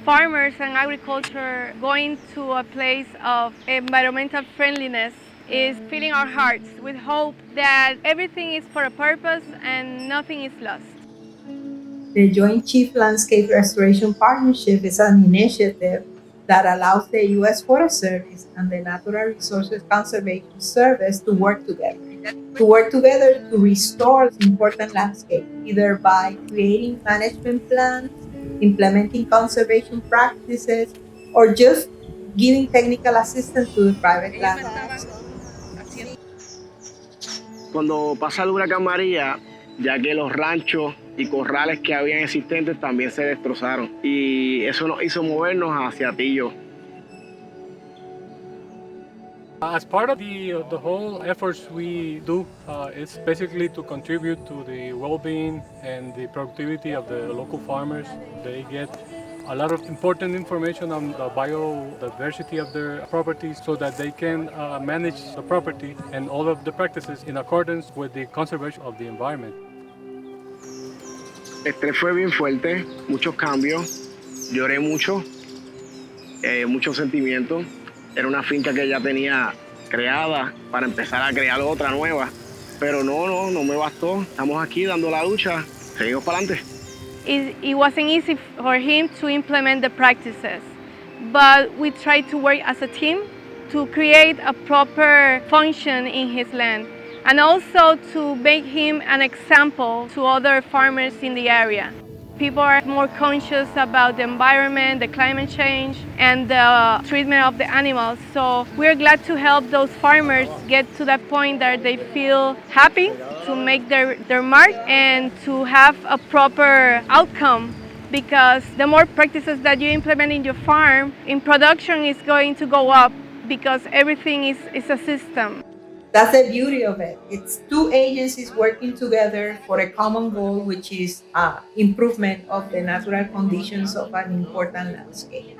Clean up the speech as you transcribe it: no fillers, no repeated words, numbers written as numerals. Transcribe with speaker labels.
Speaker 1: farmers and agriculture going to a place of environmental friendliness is filling our hearts with hope that everything is for a purpose and nothing is lost.
Speaker 2: The Joint Chief Landscape Restoration Partnership is an initiative that allows the U.S. Forest Service and the Natural Resources Conservation Service to work together. To work together to restore important landscape, either by creating management plans, implementing conservation practices, or just giving technical assistance to the private landowners.
Speaker 3: Cuando pasa el huracán María, ya que los ranchos y corrales que habían existentes también se destrozaron y eso nos hizo movernos hacia Tillo.
Speaker 4: As part of the whole efforts we do, it's basically to contribute to the well-being and the productivity of the local farmers. They get a lot of important information on the biodiversity of their properties so that they can manage the property and all of the practices in accordance with the conservation of the environment.
Speaker 3: El estrés fue bien fuerte, muchos cambios, lloré mucho, muchos sentimientos. Era una finca que ya tenía creada para empezar a crear otra nueva, pero no me bastó. Estamos aquí dando la lucha, seguimos para adelante.
Speaker 1: It wasn't easy for him to implement the practices, but we tried to work as a team to create a proper function in his land and also to make him an example to other farmers in the area. People are more conscious about the environment, the climate change, and the treatment of the animals. So we're glad to help those farmers get to that point that they feel happy to make their mark and to have a proper outcome. Because the more practices that you implement in your farm, in production is going to go up because everything is a system.
Speaker 2: That's the beauty of it. It's two agencies working together for a common goal, which is improvement of the natural conditions of an important landscape.